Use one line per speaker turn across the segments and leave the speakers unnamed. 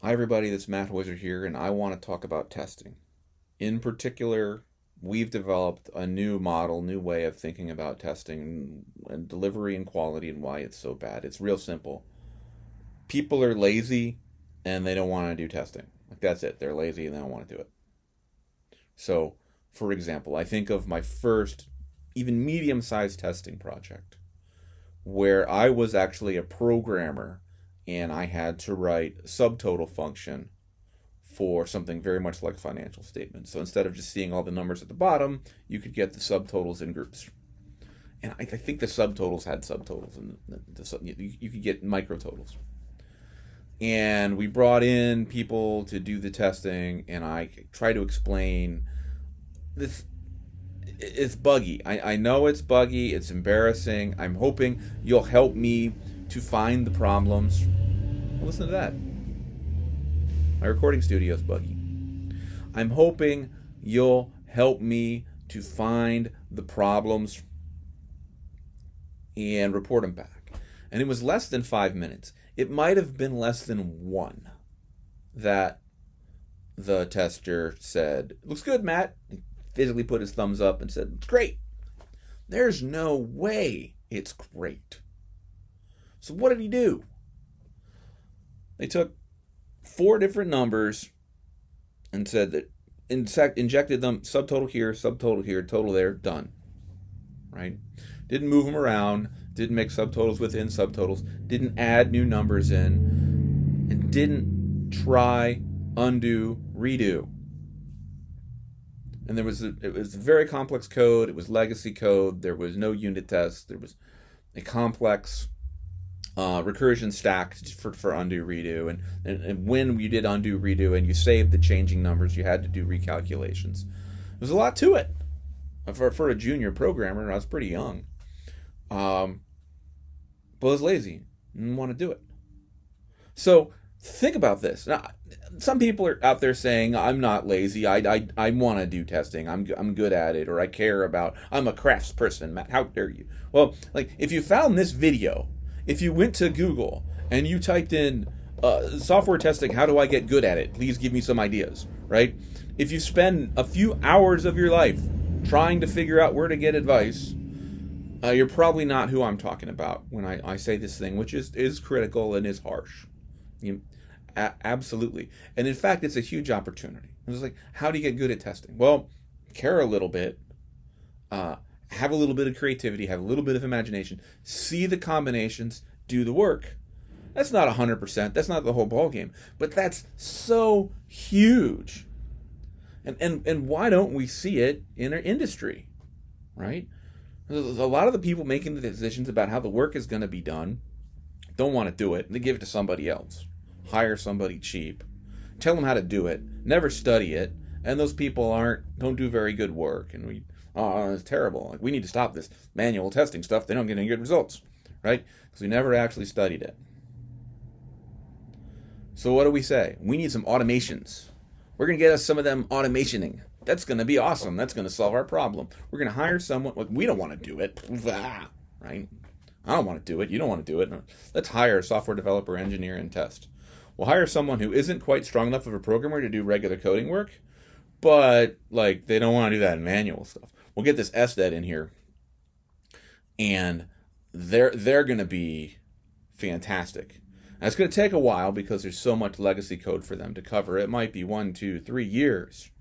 Hi, everybody. This is Matt Heusser here, and I want to talk about testing. In particular, we've developed a new model, new way of thinking about testing and delivery and quality and why it's so bad. It's real simple. People are lazy and they don't want to do testing. Like, that's it. They're lazy and they don't want to do it. So, for example, I think of my first, even medium sized testing project where I was actually a programmer and I had to write a subtotal function for something very much like financial statements. So instead of just seeing all the numbers at the bottom, you could get the subtotals in groups. And I think the subtotals had subtotals, and you could get micrototals. And we brought in people to do the testing, and I try to explain this. It's buggy. I know it's buggy. It's embarrassing. I'm hoping you'll help me to find the problems. Listen to that. My recording studio is buggy. I'm hoping you'll help me to find the problems and report them back. And it was less than 5 minutes. It might have been less than one that the tester said, "Looks good, Matt." He physically put his thumbs up and said, "It's great." There's no way it's great. So what did he do? They took four different numbers and said that injected them, subtotal here, total there, done. Right? Didn't move them around, didn't make subtotals within subtotals, didn't add new numbers in, and didn't try, undo, redo. And it was very complex code. It was legacy code. There was no unit tests. There was a complex recursion stack for undo redo, and when you did undo redo and you saved the changing numbers, you had to do recalculations. There's a lot to it for a junior programmer. I was pretty young, but I was lazy, didn't want to do it. So think about this. Now, some people are out there saying, "I'm not lazy. I want to do testing. I'm good at it, or I care about. I'm a craftsperson." Matt, how dare you? Well, like, if you found this video, if you went to Google and you typed in software testing, how do I get good at it? Please give me some ideas, right? If you spend a few hours of your life trying to figure out where to get advice, you're probably not who I'm talking about when I say this thing, which is critical and is harsh. Absolutely. And in fact, it's a huge opportunity. It's like, how do you get good at testing? Well, care a little bit, have a little bit of creativity, have a little bit of imagination, see the combinations, do the work. That's not 100%. That's not the whole ballgame. But that's so huge. And why don't we see it in our industry, right? A lot of the people making the decisions about how the work is going to be done don't want to do it. They give it to somebody else. Hire somebody cheap. Tell them how to do it. Never study it. And those people don't do very good work. And it's terrible. Like, we need to stop this manual testing stuff. They don't get any good results, right? Because we never actually studied it. So what do we say? We need some automations. We're going to get us some of them automationing. That's going to be awesome. That's going to solve our problem. We're going to hire someone. Like, we don't want to do it, right? I don't want to do it. You don't want to do it. Let's hire a software developer, engineer, and test. We'll hire someone who isn't quite strong enough of a programmer to do regular coding work, but like, they don't want to do that manual stuff. We'll get this SDET in here, and they're going to be fantastic. Now, it's going to take a while because there's so much legacy code for them to cover. It might be 1, 2, 3 years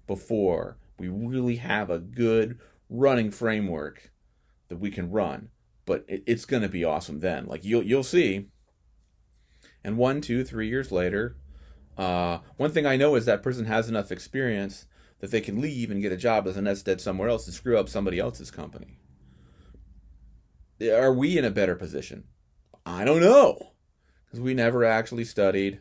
before we really have a good running framework that we can run. But it's going to be awesome then. Like, you'll see. And 1, 2, 3 years later, one thing I know is that person has enough experience that they can leave and get a job as an SDET somewhere else and screw up somebody else's company. Are we in a better position? I don't know. Because we never actually studied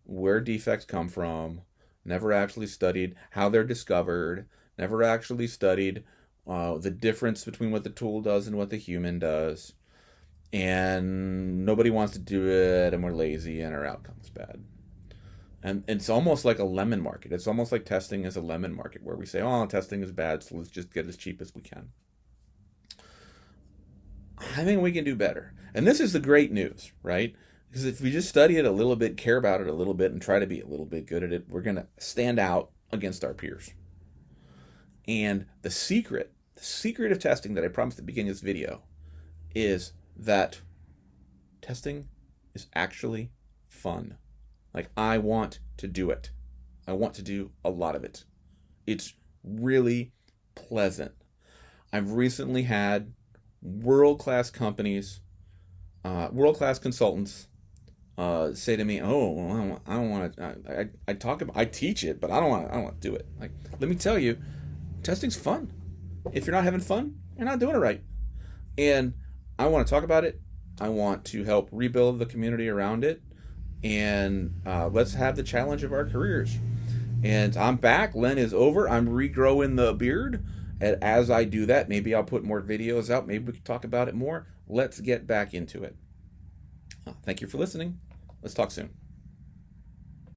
where defects come from, never actually studied how they're discovered, never actually studied the difference between what the tool does and what the human does. And nobody wants to do it, and we're lazy, and our outcome's bad. And it's almost like a lemon market. It's almost like testing is a lemon market where we say, "Oh, testing is bad, so let's just get as cheap as we can." I think we can do better. And this is the great news, right? Because if we just study it a little bit, care about it a little bit, and try to be a little bit good at it, we're going to stand out against our peers. And the secret of testing that I promised at the beginning of this video is that testing is actually fun. Like, I want to do it. I want to do a lot of it. It's really pleasant. I've recently had world-class companies, world-class consultants say to me, "Oh, I don't want to. I teach it, but I don't want to do it." Like, let me tell you, testing's fun. If you're not having fun, you're not doing it right. And I want to talk about it. I want to help rebuild the community around it, and let's have the challenge of our careers. And I'm back. Len is over. I'm regrowing the beard. And as I do that, maybe I'll put more videos out. Maybe we can talk about it more. Let's get back into it. Thank you for listening. Let's talk soon.